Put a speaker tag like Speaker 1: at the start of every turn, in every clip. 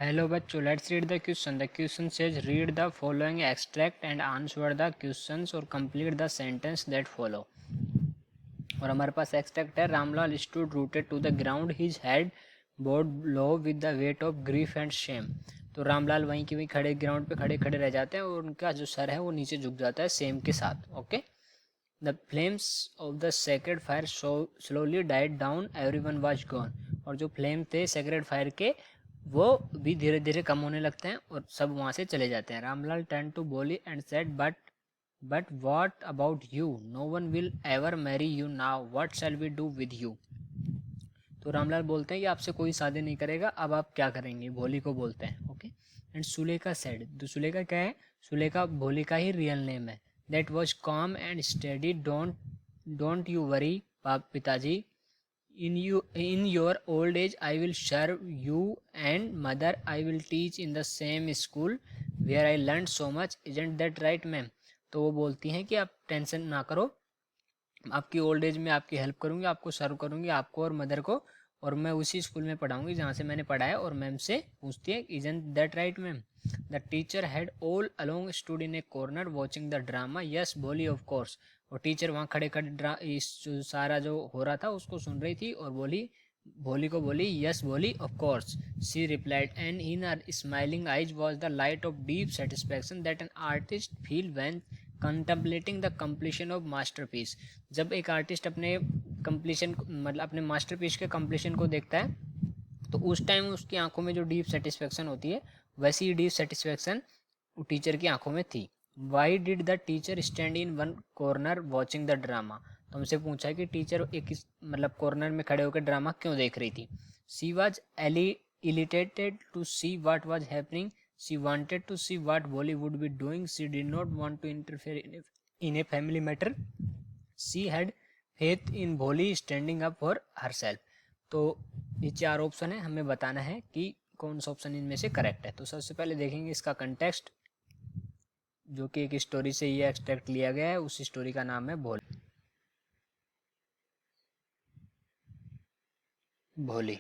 Speaker 1: Hello बच्चों, let's read the question. The question says read the following extract and answer the questions or complete the sentence that follow. और हमारे पास extract है, Ramlal stood rooted to the ground, his head bowed low with the weight of grief and shame. तो रामलाल वहीं के वहीं खड़े ground पे खड़े खड़े रह जाते हैं और उनका जो सर है वो नीचे झुक जाता है सेम के साथ. Okay. The flames of the sacred fire slowly died down, everyone was gone. और जो फ्लेम थे सेक्रेड फायर के वो भी धीरे धीरे कम होने लगते हैं और सब वहाँ से चले जाते हैं. Ramlal turn to Bholi and said but what about you, no one will ever marry you now, what shall we do with you. तो रामलाल बोलते हैं कि आपसे कोई शादी नहीं करेगा, अब आप क्या करेंगे, भोली को बोलते हैं. ओके. एंड सुलेखा सेड, तो सुलेखा क्या है, सुलेखा भोली का ही रियल नेम है. That was com and study, don't you worry पिताजी, in your old age I will serve you, and mother I will teach in the same school where I learned so much, isn't that right ma'am. तो वो बोलती हैं कि आप tension ना करो, आपकी ओल्ड एज में आपकी हेल्प करूँगी, आपको सर्व करूँगी, आपको और मदर को, और मैं उसी स्कूल में पढ़ाऊँगी जहाँ से मैंने पढ़ा है. और मैम से पूछती है isn't that right ma'am. The teacher had all along stood in A corner watching the drama, yes Bholi of course. और टीचर वहाँ खड़े खड़े इस जो सारा जो हो रहा था उसको सुन रही थी और भोली को Bholi yes Bholi of course. She replied and in her smiling eyes was the light of deep satisfaction that an artist feel when contemplating the completion of masterpiece. जब एक आर्टिस्ट अपने कंप्लीशन मतलब अपने मास्टरपीस के कंप्लीशन को देखता है तो उस टाइम उसकी आंखों में जो डीप सेटिस्फेक्शन होती है वैसी ही डीप सेटिस्फेक्शन टीचर की आंखों में थी. Why did the teacher stand in one corner watching the drama. तो हमसे पूछा है कि टीचर एक मतलब कॉर्नर में खड़े होकर ड्रामा क्यों देख रही थी. She was elated to see what was happening, she wanted to see what Bolly would be doing, she did not want to interfere in a family matter, she had faith in Bolly standing up for herself. तो ये चार option है, हमें बताना है कि कौन सा ऑप्शन इनमें से करेक्ट है. तो सबसे पहले देखेंगे इसका कंटेक्स्ट, जो कि एक स्टोरी से ये एक्सट्रैक्ट लिया गया है. उस स्टोरी का नाम है भोली.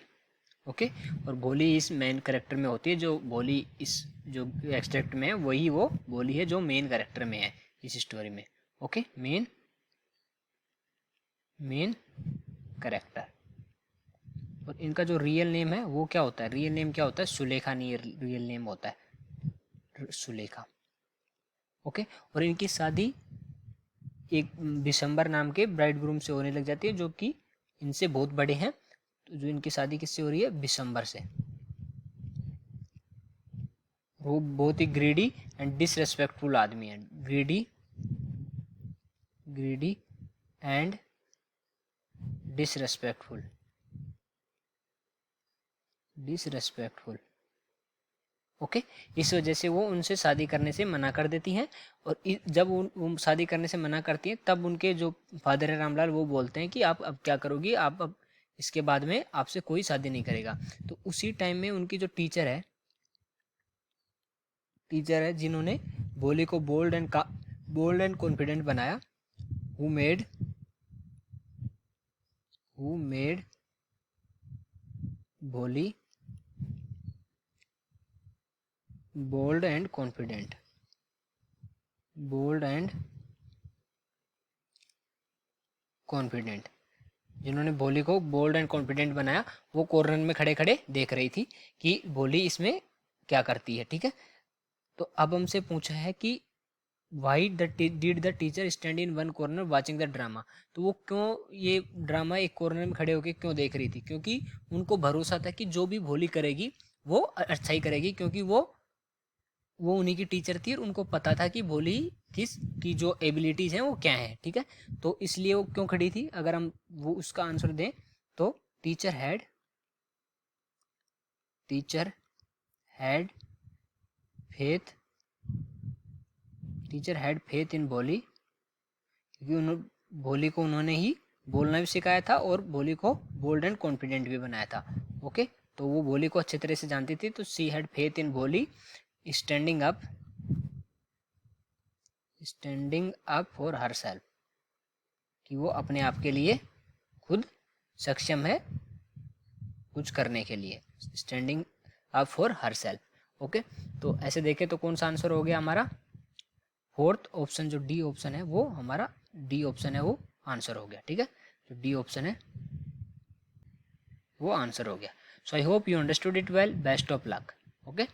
Speaker 1: ओके. और भोली इस मेन करेक्टर में होती है, जो भोली इस जो एक्सट्रैक्ट में है वही वो भोली है जो मेन करेक्टर में है इस स्टोरी में. ओके. Main character. और इनका जो रियल नेम है वो क्या होता है, रियल नेम क्या होता है, सुलेखा नहीं रियल नेम होता है, सुलेखा. ओके. और इनकी शादी एक दिसंबर नाम के ब्राइड ग्रूम से होने लग जाती है जो कि इनसे बहुत बड़े हैं. तो जो इनकी शादी किससे हो रही है, दिसंबर से. वो बहुत ही ग्रीडी एंड डिसरेस्पेक्टफुल आदमी है. Greedy and disrespectful. ओके. इस वजह से वो उनसे शादी करने से मना कर देती हैं. और जब वो शादी करने से मना करती हैं तब उनके जो फादर है रामलाल वो बोलते हैं कि आप अब क्या करोगी, आप अब इसके बाद में आपसे कोई शादी नहीं करेगा. तो उसी टाइम में उनकी जो टीचर है जिन्होंने बोली को बोल्ड एंड कॉन्फिडेंट बनाया, हु मेड बोली बोल्ड एंड कॉन्फिडेंट, जिन्होंने भोली को बोल्ड एंड कॉन्फिडेंट बनाया, वो कॉर्नर में खड़े खड़े देख रही थी कि भोली इसमें क्या करती है. ठीक है. तो अब हमसे पूछा है कि why did the teacher stand in one corner watching the drama. तो वो क्यों ये ड्रामा एक कॉर्नर में खड़े होकर क्यों देख रही थी, क्योंकि उनको भरोसा था कि जो भी भोली करेगी वो अच्छा ही करेगी, क्योंकि वो उन्हीं की टीचर थी और उनको पता था कि भोली की जो एबिलिटीज हैं वो क्या है. ठीक है. तो इसलिए वो क्यों खड़ी थी, अगर हम वो उसका आंसर दें तो टीचर हैड फेथ इन भोली, क्योंकि भोली को उन्होंने ही बोलना भी सिखाया था और भोली को बोल्ड एंड कॉन्फिडेंट भी बनाया था. ओके. तो वो भोली को अच्छे तरह से जानती थी. तो सी हैड फेथ इन भोली standing up for her self, कि वो अपने आप के लिए खुद सक्षम है कुछ करने के लिए. Standing for her self. Okay, तो ऐसे देखें तो कौन सा आंसर हो गया हमारा, फोर्थ ऑप्शन जो डी ऑप्शन है वो हमारा, डी ऑप्शन है वो आंसर हो गया. ठीक है, जो डी ऑप्शन है वो आंसर हो गया. So I hope you understood it well. Best of luck. Okay.